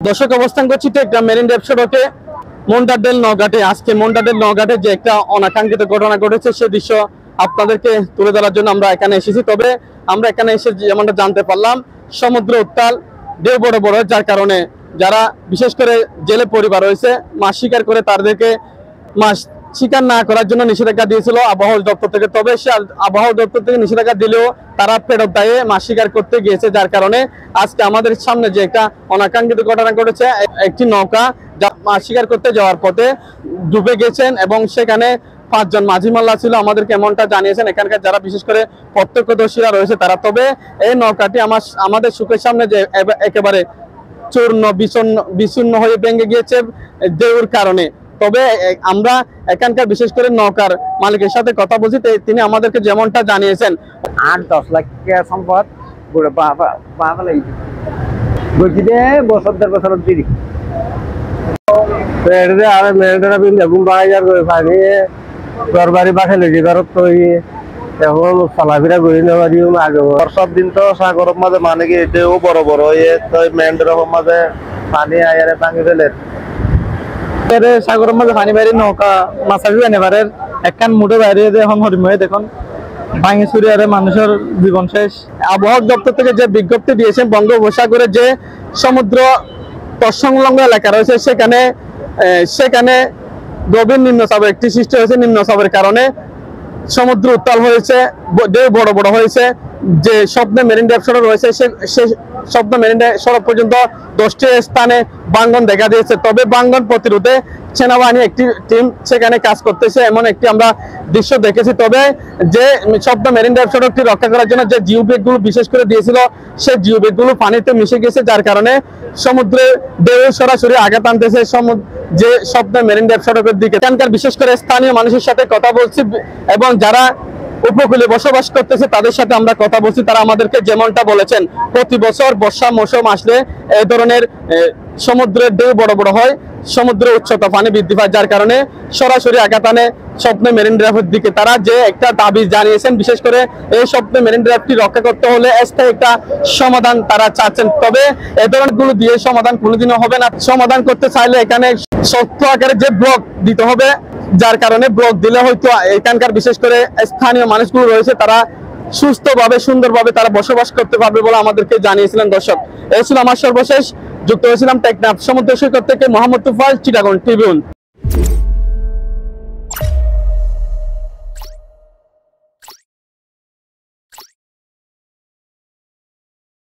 দর্শক অবস্থান করছি টেকনাফ মেরিন ড্রাইভ সড়কে মন্ডারডেল নওঘাটে। আজকে মন্ডারডেল নওঘাটে যে একটা অনাকাঙ্ক্ষিত ঘটনা ঘটেছে সে দৃশ্য আপনাদেরকে তুলে ধরার জন্য আমরা এখানে এসেছি। তবে আমরা এখানে এসে যেমনটা জানতে পারলাম, সমুদ্র উত্তাল, ঢেউ বড় বড়, যার কারণে যারা বিশেষ করে জেলে পরিবার রয়েছে মাছ শিকার করে তাদেরকে মাছ শিকার না করার জন্য নিষেধাজ্ঞা দিয়েছিল আবহাওয়া দপ্তর থেকে। তবে সে আবহাওয়া দপ্তর থেকে নিষেধাজ্ঞা দিলেও তারা ফেরত দায়ে মাছ শিকার করতে গিয়েছে, যার কারণে আজকে আমাদের সামনে যে একটা অনাকাঙ্ক্ষিত ঘটনা ঘটেছে। একটি নৌকা মাছ শিকার করতে যাওয়ার পথে ডুবে গেছেন এবং সেখানে 5 জন মাঝি মাল্লা ছিল, আমাদেরকে এমনটা জানিয়েছেন এখানকার যারা বিশেষ করে প্রত্যক্ষদর্শীরা রয়েছে তারা। তবে এই নৌকাটি আমাদের চোখের সামনে যে একেবারে চূর্ণ বিচূর্ণ হয়ে ভেঙে গিয়েছে ঢেউর কারণে। তবে আমরা এখানকার বিশেষ করে নৌকার মালিকের সাথে কথা বলছি, তিনি আমাদেরকে যেমনটা জানিয়েছেন 8-10 লাখ টাকা সম্পদ বছর 1.5 বছর দিদি পানি দরবারি বাসে লেগে ধরত এখন চলাফেরা করে নেওয়ারিও আগে সব দিন তো সাগরের মাঝে মানে কি এটাও বড় বড় মেন্ডের মাঝে পানি আয়ারে ভাঙি ফেলে সাগরের মাঝে পানি বাইরে নৌকা মাছাবি এবারের একখান মুঠে বাইরে এখন হরিময়ে দেখুন ভাঙি চুরিয়ারে মানুষের জীবন শেষ। আবহাওয়া দপ্তর থেকে যে বিজ্ঞপ্তি দিয়েছেন বঙ্গোপসাগরে যে সমুদ্র তৎসংলগ্ন এলাকা রয়েছে সেখানে গভীর নিম্নচাপের একটি সৃষ্টি হয়েছে। নিম্নচাপের কারণে সমুদ্র উত্তাল হয়েছে, ঢেউ বড় বড় হয়েছে। যে স্বপ্নে মেরিন ড্রাইভ সড়ক রয়েছে সে স্বপ্ন মেরিন ড্রাইভ সড়ক পর্যন্ত 10টি স্থানে ভাঙ্গন দেখা দিয়েছে। তবে ভাঙ্গন প্রতিরোধে সেনাবাহিনী একটি টিম সেখানে কাজ করতেছে, এমন একটি আমরা দৃশ্য দেখেছি। তবে যে স্বপ্ন মেরিন ড্রাইভ সড়কটি রক্ষা করার জন্য যে জিও ব্যাগ গুলো বিশেষ করে দিয়েছিল সেই জিও ব্যাগ গুলো পানিতে মিশে গেছে, যার কারণে সমুদ্রে ঢেউ সরাসরি আঘাত আনতেছে যে স্বপ্ন মেরিন ড্রাইভ সড়কের দিকে। এখানকার বিশেষ করে স্থানীয় মানুষের সাথে কথা বলছি এবং যারা উপকূলে বসবাস করতেছে তাদের সাথে আমরা কথা বলছি। তারা আমাদেরকে যেমনটা বলেছেন, প্রতি বছর বর্ষা মৌসুম আসলে এই ধরনের সমুদ্রের ঢেউ বড় বড় হয়, সমুদ্রের উচ্চতা পানি বৃদ্ধি পায়, যার কারণে সরাসরি আঘাত আনে স্বপ্ন মেরিন ড্রাইভের দিকে। তারা যে একটা দাবি জানিয়েছেন, বিশেষ করে এই স্বপ্ন মেরিন ড্রাইভটি রক্ষা করতে হলে স্থায়ী একটা সমাধান তারা চাচ্ছেন। তবে এই ধরনের গুলো দিয়ে সমাধান কোনোদিনও হবে না। সমাধান করতে চাইলে এখানে শক্ত আকারে যে ব্লক দিতে হবে, যার কারণে ব্লক দিলে হয়তো এখানকার বিশেষ করে স্থানীয় মানুষগুলো রয়েছে তারা সুস্থভাবে সুন্দরভাবে তারা বসবাস করতে পারবে বলে আমাদেরকে জানিয়েছিলেন। দর্শক, এই ছিল আমার সর্বশেষ। যুক্ত হয়েছিলাম টেকনাফ সমুদ্র সৈকত থেকে মোহাম্মদ তুফাইল, চিটাগং ট্রিবিউন।